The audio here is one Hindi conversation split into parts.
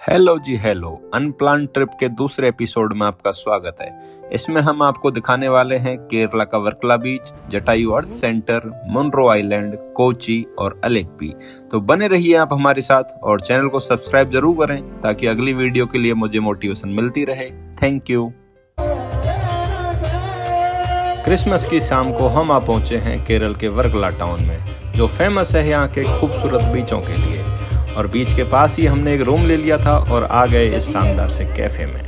हेलो जी हेलो। अनप्लान ट्रिप के दूसरे एपिसोड में आपका स्वागत है। इसमें हम आपको दिखाने वाले हैं केरला का Varkala beach, Jatayu earth center, Munroe island, Kochi और अलेप्पी। तो बने रहिए आप हमारे साथ और चैनल को सब्सक्राइब जरूर करें ताकि अगली वीडियो के लिए मुझे मोटिवेशन मिलती रहे। Thank you. क्रिसमस की शाम को हम आ पहुंचे हैं केरल के वर्कला टाउन में, जो फेमस है यहाँ के खूबसूरत बीचों के लिए। और बीच के पास ही हमने एक रूम ले लिया था और आ गए इस शानदार से कैफे में।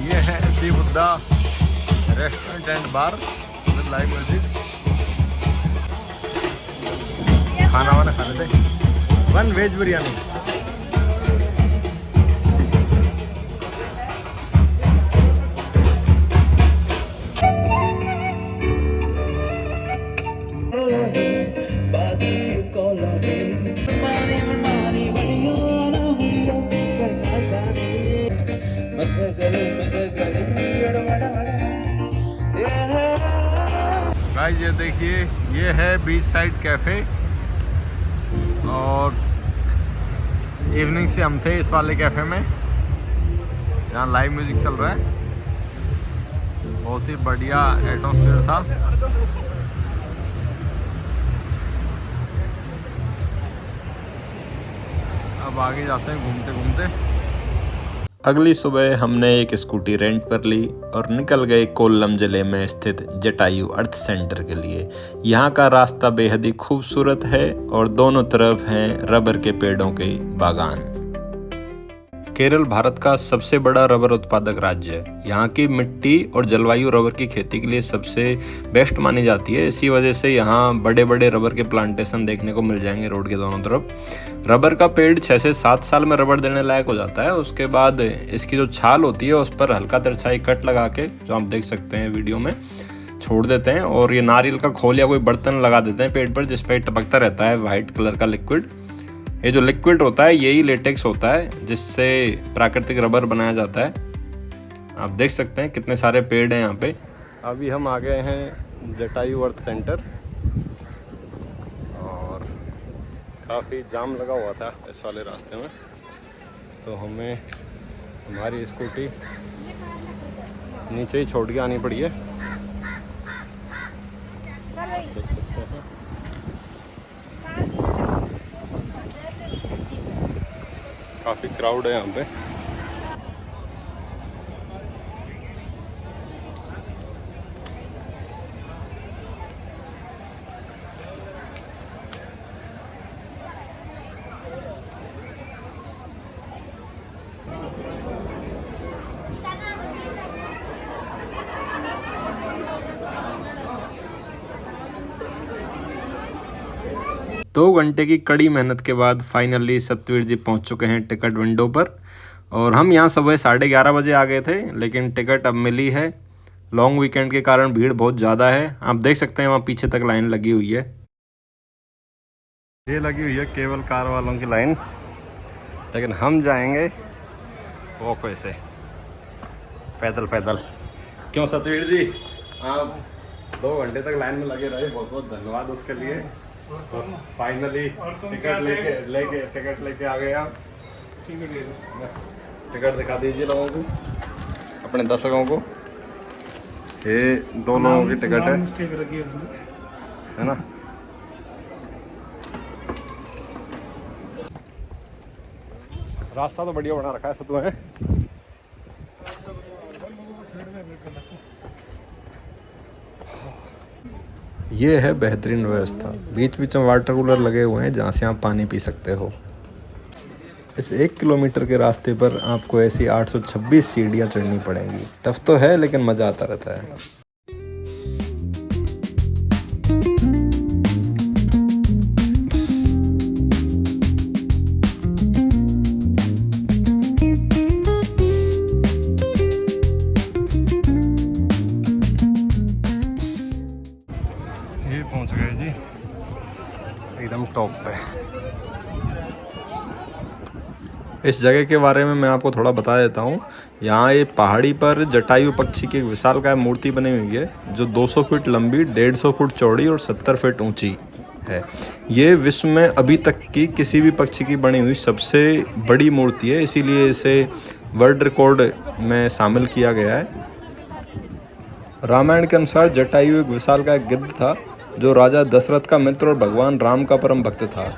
ये है the Buddha restaurant and bar with live music. खाना वाना खा रहे थे, 1 वेज बिरयानी। गाइस ये देखिए, ये है बीच साइड कैफे और इवनिंग से हम थे इस वाले कैफे में, यहाँ लाइव म्यूजिक चल रहा है। बहुत ही बढ़िया एटमॉस्फेयर था। अब आगे जाते हैं घूमते घूमते। अगली सुबह हमने एक स्कूटी रेंट पर ली और निकल गए कोल्लम जिले में स्थित जटायु अर्थ सेंटर के लिए। यहाँ का रास्ता बेहद ही खूबसूरत है और दोनों तरफ हैं रबर के पेड़ों के बागान। केरल भारत का सबसे बड़ा रबर उत्पादक राज्य है। यहाँ की मिट्टी और जलवायु रबर की खेती के लिए सबसे बेस्ट मानी जाती है। इसी वजह से यहाँ बड़े बड़े रबर के प्लांटेशन देखने को मिल जाएंगे रोड के दोनों तरफ। रबर का पेड़ 6 से 7 साल में रबर देने लायक हो जाता है। उसके बाद इसकी जो छाल होती है उस पर हल्का तिरछाई कट लगा के, जो आप देख सकते हैं वीडियो में, छोड़ देते हैं और ये नारियल का खोल या कोई बर्तन लगा देते हैं पेड़ पर, जिस पर टपकता रहता है वाइट कलर का लिक्विड। ये जो लिक्विड होता है यही लेटेक्स होता है, जिससे प्राकृतिक रबर बनाया जाता है। आप देख सकते हैं कितने सारे पेड़ हैं यहाँ पे। अभी हम आ गए हैं जटायु अर्थ सेंटर और काफ़ी जाम लगा हुआ था इस वाले रास्ते में, तो हमें हमारी स्कूटी नीचे ही छोड़ के आनी पड़ी है। देख सकते हैं काफ़ी क्राउड है यहाँ पे। दो घंटे की कड़ी मेहनत के बाद फाइनली सतवीर जी पहुंच चुके हैं टिकट विंडो पर। और हम यहाँ सुबह 11:30 बजे आ गए थे, लेकिन टिकट अब मिली है। लॉन्ग वीकेंड के कारण भीड़ बहुत ज़्यादा है। आप देख सकते हैं वहाँ पीछे तक लाइन लगी हुई है। ये लगी हुई है केवल कार वालों की लाइन, लेकिन हम जाएंगे वॉक वे से, पैदल पैदल। क्यों सतवीर जी, आप 2 घंटे तक लाइन में लगे रहे, बहुत बहुत धन्यवाद उसके लिए। तो फाइनली टिकट लेके आ गए आप। टिकट दिखा दीजिए लोगों को, अपने दर्शकों को। ये 2 लोगों की टिकट है ना। रास्ता तो बढ़िया बना रखा है सतु है। ये है बेहतरीन व्यवस्था। बीच बीच में वाटर कूलर लगे हुए हैं जहाँ से आप पानी पी सकते हो। इस 1 किलोमीटर के रास्ते पर आपको ऐसी 826 सीढ़ियाँ चढ़नी पड़ेंगी। टफ तो है लेकिन मज़ा आता रहता है। ये पहुंच गए जी एकदम टॉप पे। इस जगह के बारे में मैं आपको थोड़ा बता देता हूँ। यहाँ ये पहाड़ी पर जटायु पक्षी की एक विशालकाय मूर्ति बनी हुई है जो 200 फीट लंबी, 150 फुट चौड़ी और 70 फीट ऊंची है। ये विश्व में अभी तक की किसी भी पक्षी की बनी हुई सबसे बड़ी मूर्ति है, इसीलिए इसे वर्ल्ड रिकॉर्ड में शामिल किया गया है। रामायण के अनुसार जटायु एक विशालकाय गिद्ध था जो राजा दशरथ का मित्र और भगवान राम का परम भक्त था।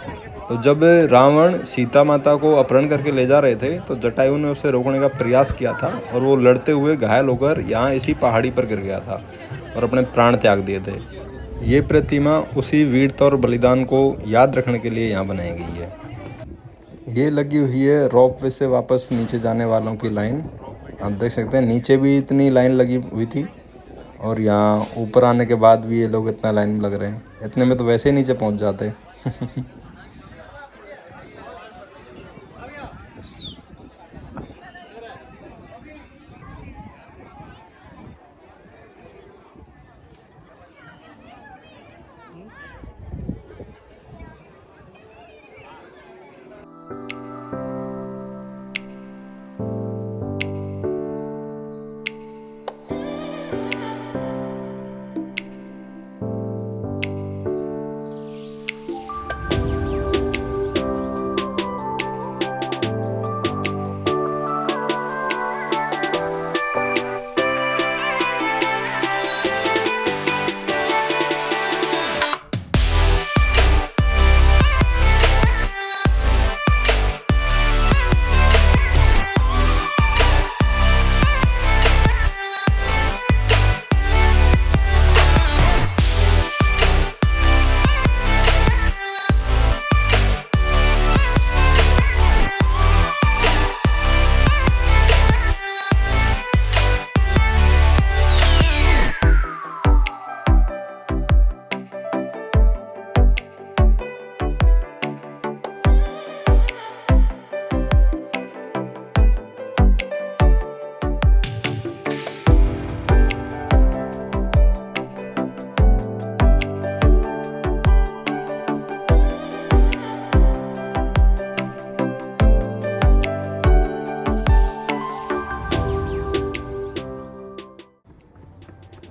तो जब रावण सीता माता को अपहरण करके ले जा रहे थे तो जटायु ने उसे रोकने का प्रयास किया था और वो लड़ते हुए घायल होकर यहाँ इसी पहाड़ी पर गिर गया था और अपने प्राण त्याग दिए थे। ये प्रतिमा उसी वीरता और बलिदान को याद रखने के लिए यहाँ बनाई गई है। ये लगी हुई है रोपवे से वापस नीचे जाने वालों की लाइन। आप देख सकते हैं नीचे भी इतनी लाइन लगी हुई थी और यहाँ ऊपर आने के बाद भी ये लोग इतना लाइन में लग रहे हैं। इतने में तो वैसे ही नीचे पहुँच जाते।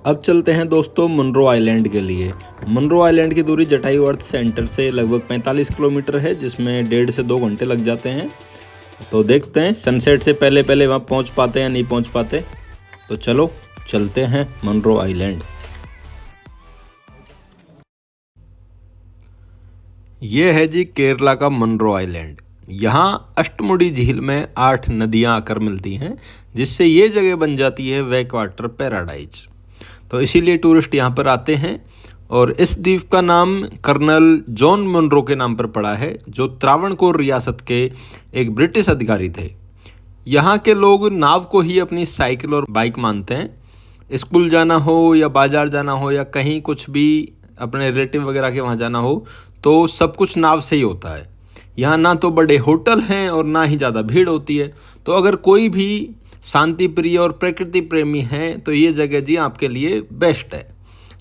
अब चलते हैं दोस्तों मुनरो आइलैंड के लिए। मुनरो आइलैंड की दूरी जटायु अर्थ सेंटर से लगभग 45 किलोमीटर है, जिसमें 1.5 से 2 घंटे लग जाते हैं। तो देखते हैं सनसेट से पहले पहले वहाँ पहुँच पाते हैं या नहीं पहुँच पाते। तो चलो चलते हैं मुनरो आइलैंड। ये है जी केरला का मुनरो आइलैंड। यहाँ अष्टमुडी झील में 8 नदियाँ आकर मिलती हैं, जिससे ये जगह बन जाती है बैक वाटर पैराडाइज। तो इसीलिए टूरिस्ट यहाँ पर आते हैं। और इस द्वीप का नाम कर्नल जॉन मुनरो के नाम पर पड़ा है, जो त्रावणकोर रियासत के एक ब्रिटिश अधिकारी थे। यहाँ के लोग नाव को ही अपनी साइकिल और बाइक मानते हैं। स्कूल जाना हो या बाजार जाना हो या कहीं कुछ भी अपने रिलेटिव वगैरह के वहाँ जाना हो तो सब कुछ नाव से ही होता है। यहाँ ना तो बड़े होटल हैं और ना ही ज़्यादा भीड़ होती है। तो अगर कोई भी शांति प्रिय और प्रकृति प्रेमी हैं तो ये जगह जी आपके लिए बेस्ट है।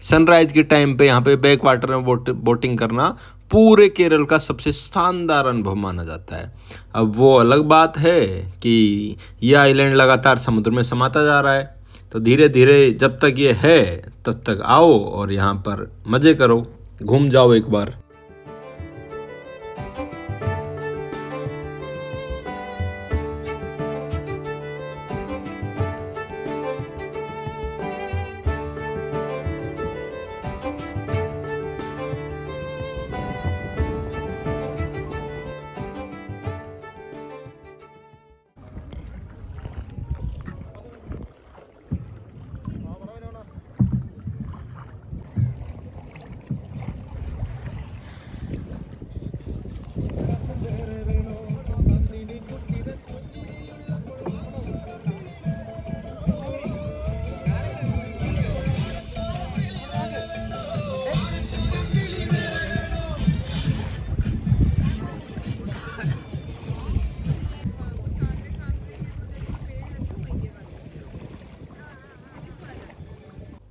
सनराइज के टाइम पे यहाँ पे बैक वाटर में बोटिंग करना पूरे केरल का सबसे शानदार अनुभव माना जाता है। अब वो अलग बात है कि ये आइलैंड लगातार समुद्र में समाता जा रहा है, तो धीरे धीरे जब तक ये है तब तक आओ और यहाँ पर मज़े करो, घूम जाओ एक बार।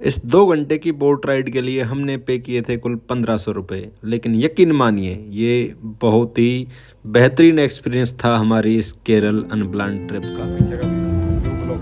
इस 2 घंटे की बोट राइड के लिए हमने पे किए थे कुल 1500 रुपये। लेकिन यकीन मानिए ये बहुत ही बेहतरीन एक्सपीरियंस था हमारी इस केरल अनप्लान्ड ट्रिप का।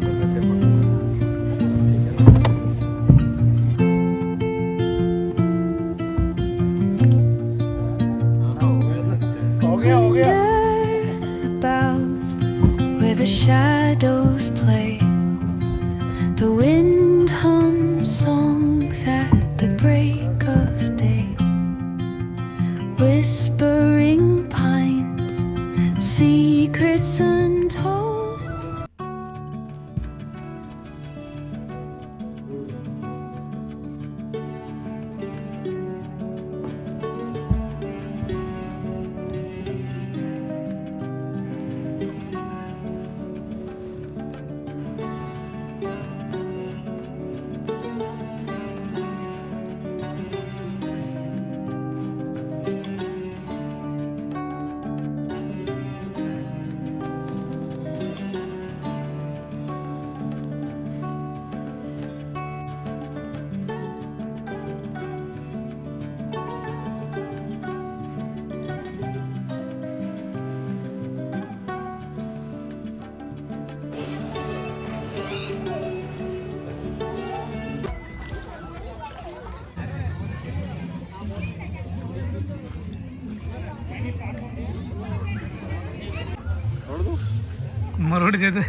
मरोड़ देते।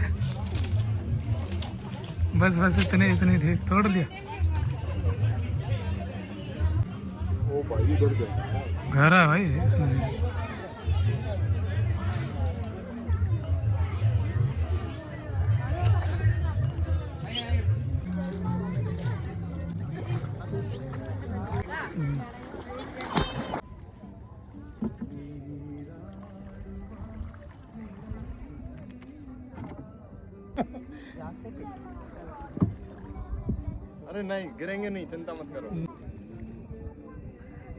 बस बस इतने इतने ठीक तोड़ लिया। ओ भाई इधर गया घर है भाई इसमें। अरे नहीं गिरेंगे नहीं, चिंता मत करो।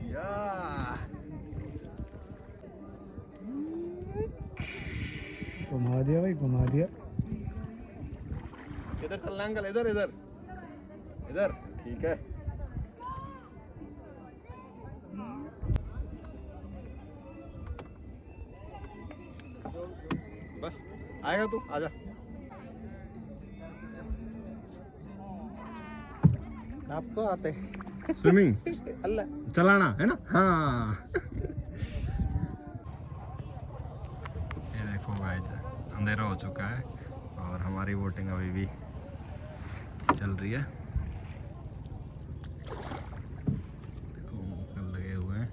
या घुमा दिया भाई, घुमा दिया। इधर चलना अंकल, इधर इधर इधर, ठीक है। बस आएगा तू, आजा। आपको आते स्विमिंग अल्लाह चलाना है ना? हाँ। ये देखो गाइस, अंधेरा हो चुका है और हमारी वोटिंग अभी भी चल रही है। देखो अंकल लगे हुए हैं।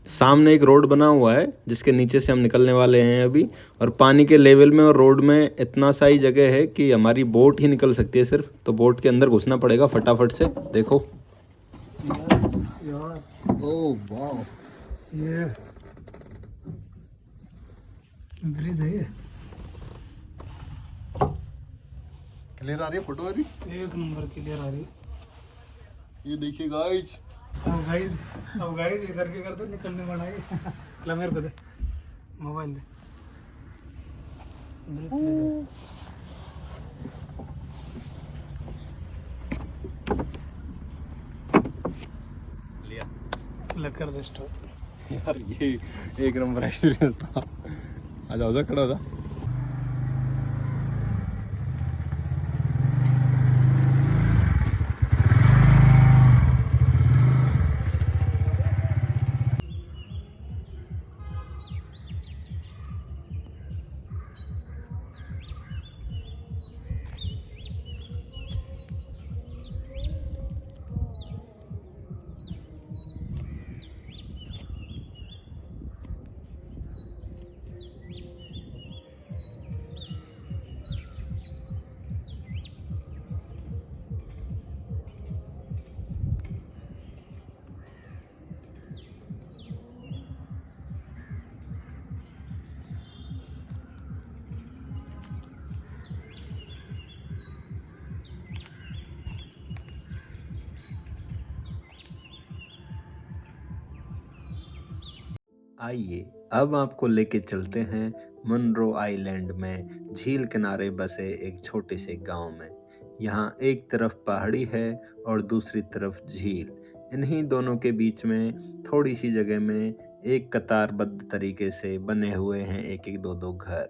सामने एक रोड बना हुआ है जिसके नीचे से हम निकलने वाले हैं अभी, और पानी के लेवल में और रोड में इतना सा ही जगह है कि हमारी बोट ही निकल सकती है सिर्फ, तो बोट के अंदर घुसना पड़ेगा फटाफट से। देखो ओह वाह, ये ब्रिज है। क्लियर आ रही है फोटो अभी? एक नंबर क्लियर आ रही है। ये देखिए गाइस, अब गाइस इधर के कर दो, निकलने बनाएंगे। ला मेरे को दे मोबाइल दे। लिया लग कर दे स्टॉप। यार, ये एक नंबर एक्सपीरियंस था। आजा आजा, खड़ा हो जा। आइए अब आपको लेके चलते हैं मनरो आइलैंड में झील किनारे बसे एक छोटे से गांव में। यहाँ एक तरफ पहाड़ी है और दूसरी तरफ झील। इन्हीं दोनों के बीच में थोड़ी सी जगह में एक कतारबद्ध तरीके से बने हुए हैं एक एक दो दो घर।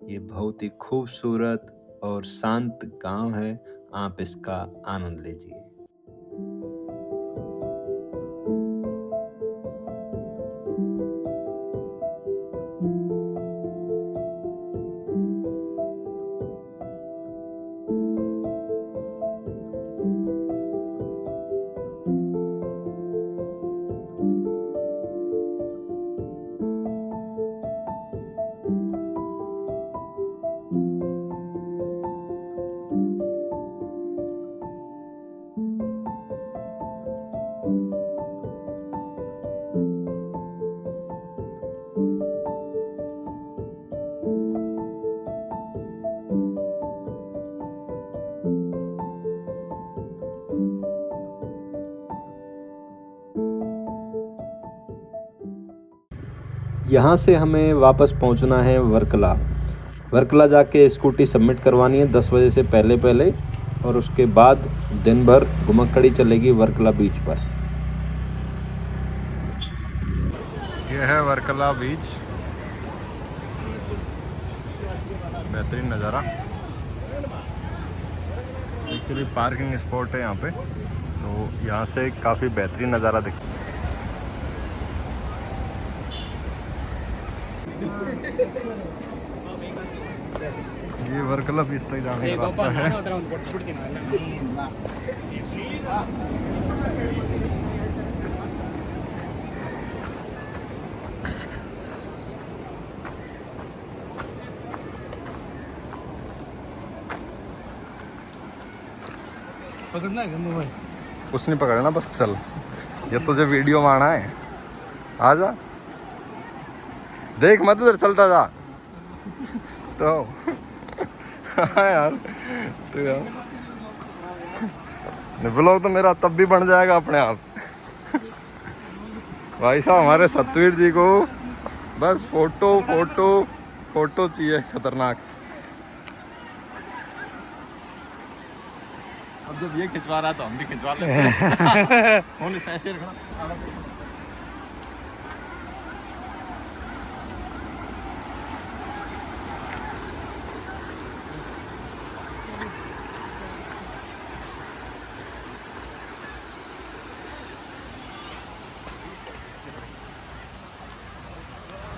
ये बहुत ही खूबसूरत और शांत गांव है, आप इसका आनंद लीजिए। यहाँ से हमें वापस पहुँचना है वर्कला। वर्कला जाके स्कूटी सबमिट करवानी है 10 बजे से पहले पहले, और उसके बाद दिन भर घुमक्कड़ी चलेगी वर्कला बीच पर। ये है वर्कला बीच, बेहतरीन नज़ारा। एक्चुअली पार्किंग स्पॉट है यहाँ पे, तो यहाँ से काफ़ी बेहतरीन नज़ारा दिखता है। ये वर्कला बीच तक जाने का रास्ता है। पकड़ना है गंदू भाई। कुछ नहीं पकड़ना, बस चल। ये तुझे वीडियो में आना है, आ जा। देख मत इधर, चलता जा। तो हाँ यार, तो यार ब्लॉग तो मेरा तब भी बन जाएगा अपने आप। भाई साहब हमारे सतवीर जी को बस फोटो फोटो फोटो चाहिए खतरनाक। अब जब ये खिंचवा रहा तो हम भी खिंचवा लेते हैं। फोन ऐसे रखना।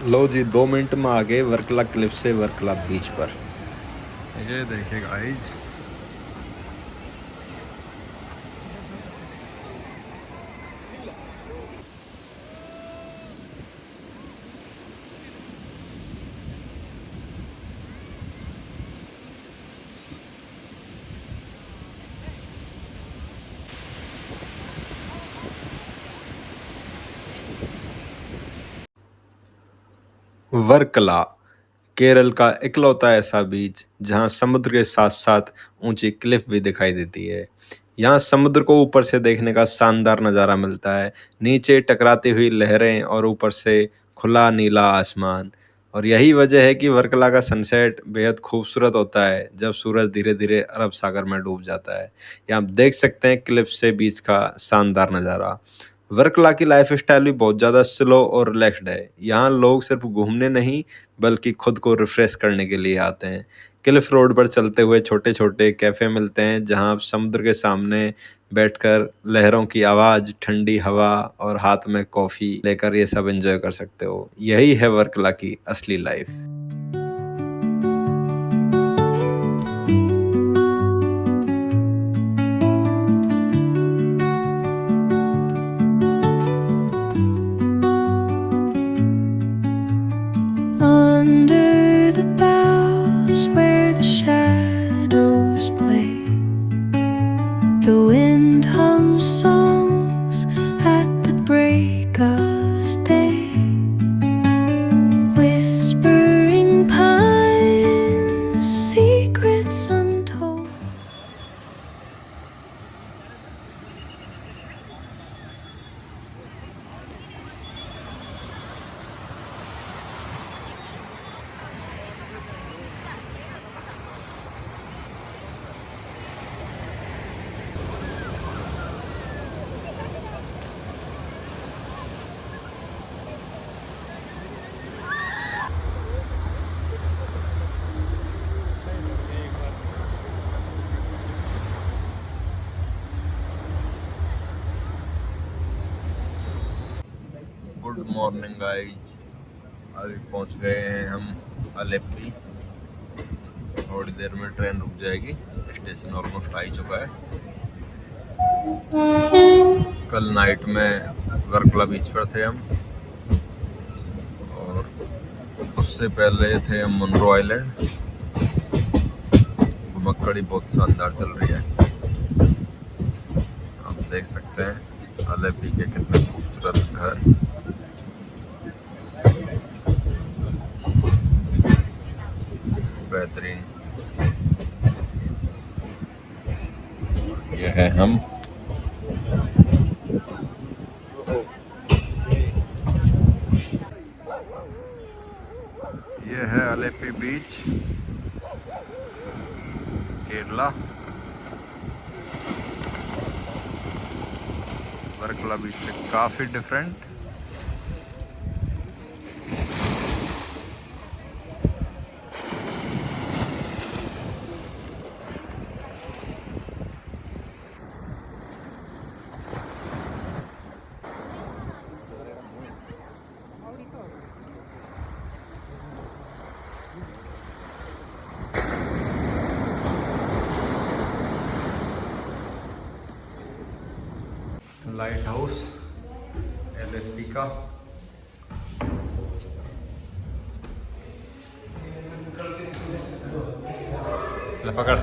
लो जी 2 मिनट में आ गए वर्कला क्लिफ से वर्कला बीच पर। ये देखिए गाइस, वर्कला केरल का इकलौता ऐसा बीच जहां समुद्र के साथ साथ ऊंची क्लिफ भी दिखाई देती है। यहाँ समुद्र को ऊपर से देखने का शानदार नज़ारा मिलता है, नीचे टकराती हुई लहरें और ऊपर से खुला नीला आसमान। और यही वजह है कि वर्कला का सनसेट बेहद खूबसूरत होता है जब सूरज धीरे धीरे अरब सागर में डूब जाता है। यहाँ आप देख सकते हैं क्लिफ से बीच का शानदार नज़ारा। वर्कला की लाइफ स्टाइल भी बहुत ज़्यादा स्लो और रिलैक्स्ड है। यहाँ लोग सिर्फ घूमने नहीं बल्कि खुद को रिफ्रेश करने के लिए आते हैं। क्लिफ रोड पर चलते हुए छोटे छोटे कैफ़े मिलते हैं जहाँ आप समुद्र के सामने बैठकर लहरों की आवाज़, ठंडी हवा और हाथ में कॉफ़ी लेकर ये सब एंजॉय कर सकते हो। यही है वर्कला की असली life. Under the boughs where the shadows play, the wind hums songs at the break of day, whispering pines, secrets untold. Good morning guys, अभी पहुंच गए हैं हम अलेप्पी। थोड़ी देर में ट्रेन रुक जाएगी, स्टेशन ऑलमोस्ट आ ही चुका है। कल नाइट में वर्कला बीच पर थे हम और उससे पहले थे हम मुनरो आइलैंड। घुमक्कड़ी बहुत शानदार चल रही है, आप देख सकते हैं अलेप्पी के कितने खूबसूरत घर। बेहतरीन। ये है हम। ये है अलेप्पी बीच, केरला। वर्कला बीच से काफ़ी डिफरेंट। लाइट हाउस एलएलपी का। ले पकड़।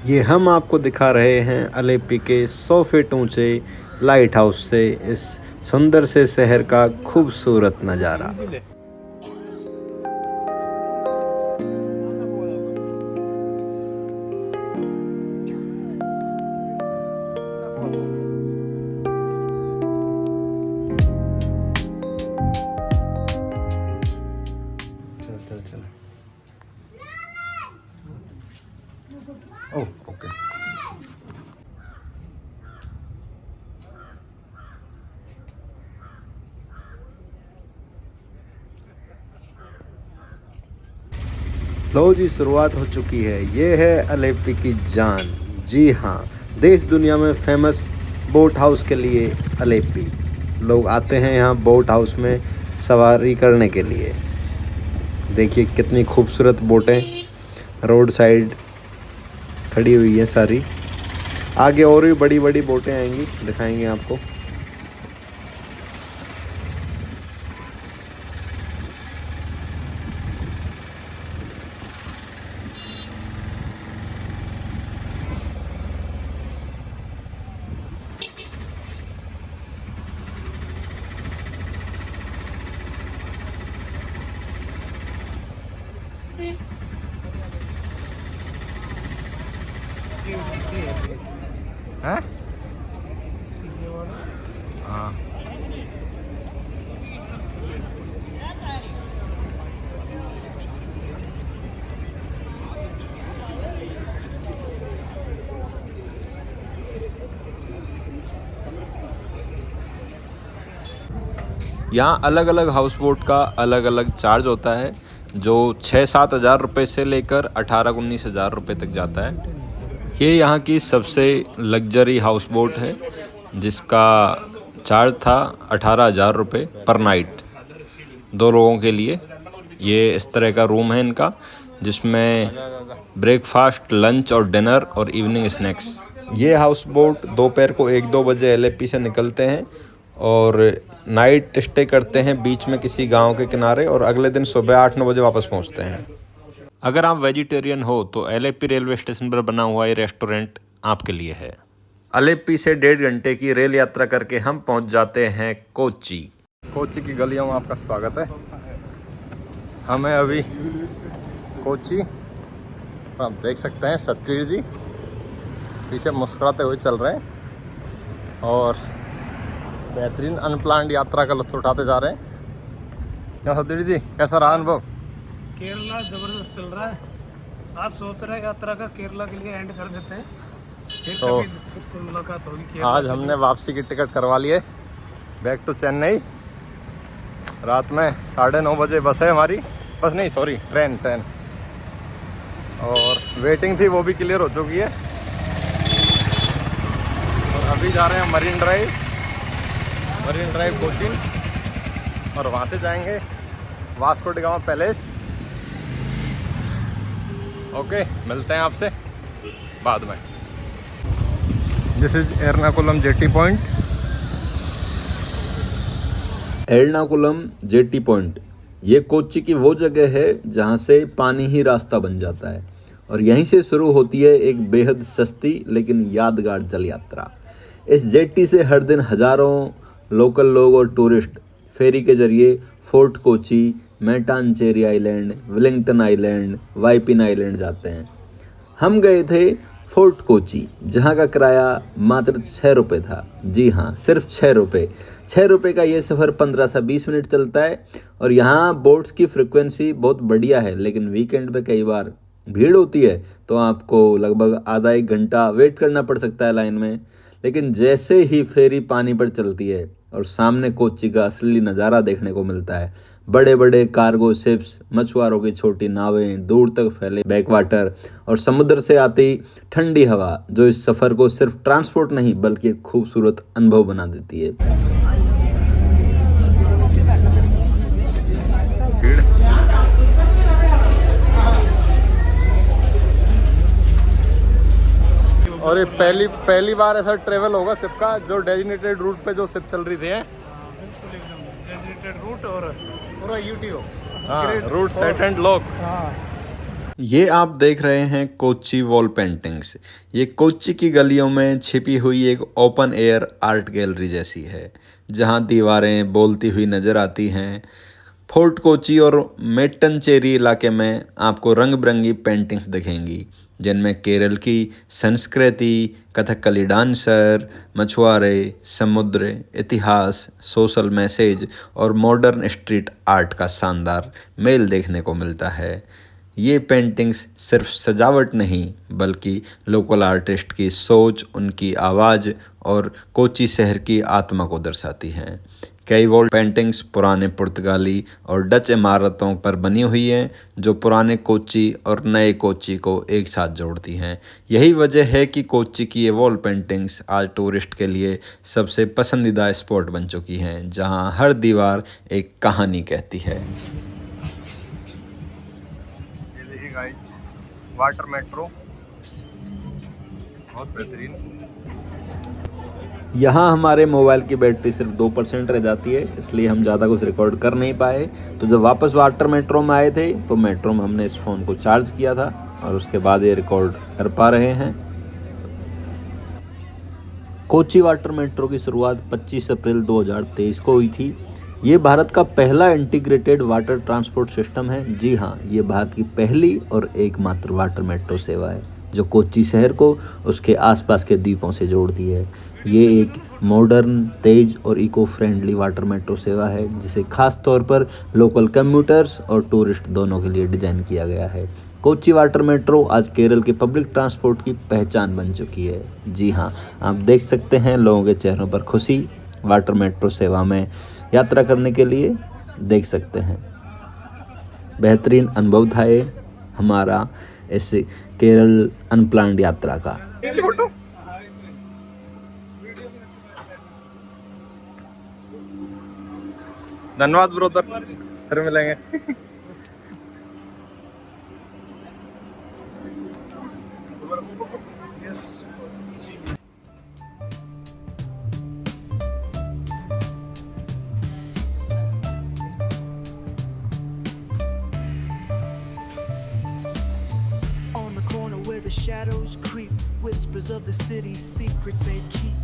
ये हम आपको दिखा रहे हैं अलेप्पी के 100 फीट ऊंचे लाइट हाउस से इस सुंदर से शहर का खूबसूरत नज़ारा। चल ओह ओके। लो जी, शुरुआत हो चुकी है। ये है अलेप्पी की जान। जी हाँ, देश दुनिया में फेमस बोट हाउस के लिए अलेप्पी। लोग आते हैं यहाँ बोट हाउस में सवारी करने के लिए। देखिए कितनी खूबसूरत बोटें रोड साइड खड़ी हुई है सारी। आगे और भी बड़ी बड़ी बोटें आएंगी, दिखाएंगे आपको। हैं? हाँ। यहाँ अलग अलग हाउस बोट का अलग अलग चार्ज होता है, जो 6-7 हज़ार रुपये से लेकर 18-19 हज़ार रुपये तक जाता है। ये यहाँ की सबसे लग्जरी हाउस बोट है, जिसका चार्ज था 18,000 रुपये पर नाइट 2 लोगों के लिए। ये इस तरह का रूम है इनका, जिसमें ब्रेकफास्ट, लंच और डिनर और इवनिंग स्नैक्स। ये हाउस बोट दोपहर को 1-2 बजे एलेप्पी से निकलते हैं और नाइट स्टे करते हैं बीच में किसी गांव के किनारे, और अगले दिन सुबह 8-9 बजे वापस पहुंचते हैं। अगर आप वेजिटेरियन हो तो एलेप्पी रेलवे स्टेशन पर बना हुआ ये रेस्टोरेंट आपके लिए है। अलेप्पी से 1.5 घंटे की रेल यात्रा करके हम पहुंच जाते हैं कोच्चि। कोच्चि की गलियों में आपका स्वागत है। हमें अभी कोच्चि, आप देख सकते हैं सतवीर जी पीछे मुस्कुराते हुए चल रहे हैं और बेहतरीन अनप्लान्ड यात्रा का लुत्फ उठाते जा रहे हैं। क्या सतवीर जी, कैसा रहा अनुभव? केरला जबरदस्त चल रहा है। आप सोच रहे हैं यात्रा का केरला के लिए एंड कर देते हैं, फिर तो कभी फिर से मुलाकात होगी। आज हमने वापसी की टिकट करवा ली है, बैक टू चेन्नई। रात में 9:30 बजे बस है हमारी, बस नहीं सॉरी ट्रेन। और वेटिंग थी वो भी क्लियर हो चुकी है। और अभी जा रहे हैं मरीन ड्राइव कोचीन, और वहाँ से जाएंगे Vasco D gamma palace. Okay, मिलते हैं आपसे बाद में। This is Ernakulam jetty point. Ernakulam jetty point ये कोच्चि की वो जगह है जहाँ से पानी ही रास्ता बन जाता है, और यहीं से शुरू होती है एक बेहद सस्ती लेकिन यादगार जल यात्रा। इस जेटी से हर दिन हज़ारों लोकल लोग और टूरिस्ट फेरी के जरिए fort Kochi, Mattancherry island, Wellington island, Vypin island जाते हैं। हम गए थे फोर्ट कोच्चि, जहाँ का किराया मात्र 6 रुपये था। जी हाँ, सिर्फ 6 रुपये। 6 रुपये का ये सफ़र 15 से 20 मिनट चलता है, और यहाँ बोट्स की फ्रिक्वेंसी बहुत बढ़िया है। लेकिन वीकेंड पे कई बार भीड़ होती है, तो आपको लगभग आधा 1 घंटा वेट करना पड़ सकता है लाइन में। लेकिन जैसे ही फेरी पानी पर चलती है और सामने कोच्चि का असली नज़ारा देखने को मिलता है, बड़े बड़े कार्गो शिप्स, मछुआरों की छोटी नावें, दूर तक फैले बैकवाटर और समुद्र से आती ठंडी हवा, जो इस सफ़र को सिर्फ ट्रांसपोर्ट नहीं बल्कि एक खूबसूरत अनुभव बना देती है। और ये पहली बार ऐसा ट्रेवल होगा शिप का जो डेजिग्नेटेड रूट पे जो शिप चल रही थी है। बिल्कुल एकदम डेजिग्नेटेड रूट और पूरा यूटीओ। हाँ, रूट सेट एंड लॉक। हाँ, ये आप देख रहे हैं कोच्चि वॉल पेंटिंग्स। ये कोच्चि की गलियों में छिपी हुई एक ओपन एयर आर्ट गैलरी जैसी है, जहां दीवारें बोलती हुई नज़र आती हैं। फोर्ट कोच्चि और मेट्टनचेरी इलाके में आपको रंग बिरंगी पेंटिंग्स दिखेंगी, जिनमें केरल की संस्कृति, कथकली डांसर, मछुआरे, समुद्र, इतिहास, सोशल मैसेज और मॉडर्न स्ट्रीट आर्ट का शानदार मेल देखने को मिलता है। ये पेंटिंग्स सिर्फ सजावट नहीं बल्कि लोकल आर्टिस्ट की सोच, उनकी आवाज़ और कोच्चि शहर की आत्मा को दर्शाती हैं। कई वॉल पेंटिंग्स पुराने पुर्तगाली और डच इमारतों पर बनी हुई हैं, जो पुराने कोच्चि और नए कोच्चि को एक साथ जोड़ती हैं। यही वजह है कि कोच्चि की ये वॉल पेंटिंग्स आज टूरिस्ट के लिए सबसे पसंदीदा स्पॉट बन चुकी हैं, जहां हर दीवार एक कहानी कहती है। ये देखिए गाइस, वाटर मेट्रो बहुत बेहतरीन। यहाँ हमारे मोबाइल की बैटरी सिर्फ 2% रह जाती है, इसलिए हम ज़्यादा कुछ रिकॉर्ड कर नहीं पाए। तो जब वापस वाटर मेट्रो में आए थे तो मेट्रो में हमने इस फ़ोन को चार्ज किया था और उसके बाद ये रिकॉर्ड कर पा रहे हैं। कोच्चि वाटर मेट्रो की शुरुआत 25 अप्रैल 2023 को हुई थी। ये भारत का पहला इंटीग्रेटेड वाटर ट्रांसपोर्ट सिस्टम है। जी हाँ, ये भारत की पहली और एकमात्र वाटर मेट्रो सेवा है जो कोच्चि शहर को उसके आसपास के द्वीपों से जोड़ती है। ये एक मॉडर्न, तेज और इको फ्रेंडली वाटर मेट्रो सेवा है, जिसे खास तौर पर लोकल कम्यूटर्स और टूरिस्ट दोनों के लिए डिज़ाइन किया गया है। कोच्चि वाटर मेट्रो आज केरल के पब्लिक ट्रांसपोर्ट की पहचान बन चुकी है। जी हाँ, आप देख सकते हैं लोगों के चेहरों पर खुशी। वाटर मेट्रो सेवा में यात्रा करने के लिए देख सकते हैं। बेहतरीन अनुभव था ये हमारा इस केरल अनप्लान्ड यात्रा का। धन्यवाद ब्रोदर, फिर मिलेंगे। On the corner where the shadows creep, whispers of the city's secrets they keep.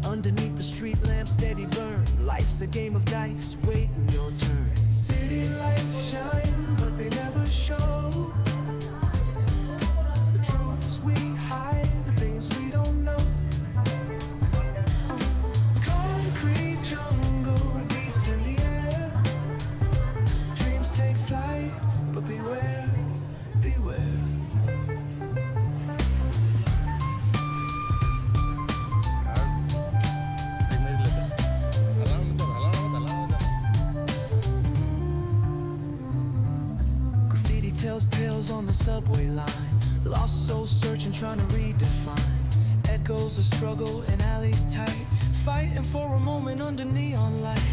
Underneath the street lamp steady burn, life's a game of dice, waiting your turn. City lights shine, but they never show the truths we hide, the things we don't know. Concrete jungle beats in the air, dreams take flight, but beware, beware. Tells tales on the subway line, lost souls searching, trying to redefine. Echoes of struggle in alleys tight, fighting for a moment under neon light.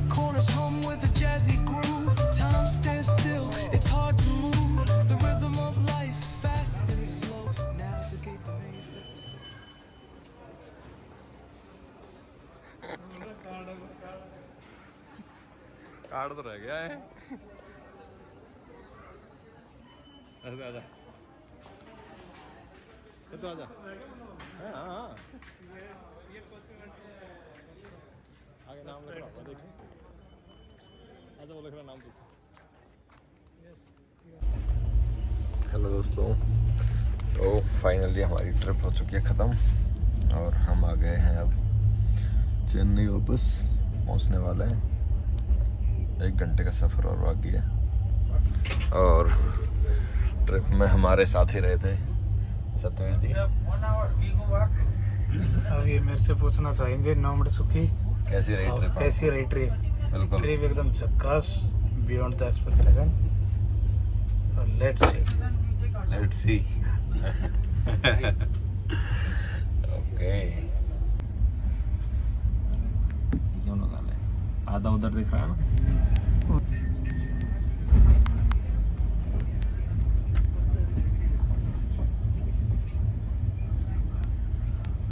Corners hum with a jazzy groove, time stands still, it's hard to move. The rhythm of life, fast and slow, navigate the maze. Card तो रह गया है। आजा तो आजा। हाँ, आगे नाम लिख रहा होगा, देखिए। आजा, वो लिख रहा नाम तुझसे। हेलो दोस्तों, तो फाइनली हमारी ट्रिप हो चुकी है ख़त्म और हम आ गए हैं अब चेन्नई। वापस पहुंचने वाले हैं, 1 घंटे का सफ़र और बाकी है। और ट्रिप में हमारे साथ ही रहे थे सत्यवीर जी। अब ये मेरे से पूछना चाहेंगे नॉमड सुखी कैसी रही ट्रिप? कैसी रही ट्रिप? बिल्कुल, ट्रिप एकदम झक्कास, बियॉन्ड द एक्सपेक्टेशन। और लेट्स सी ओके। क्यों लगा ले, आधा उधर दिख रहा है ना।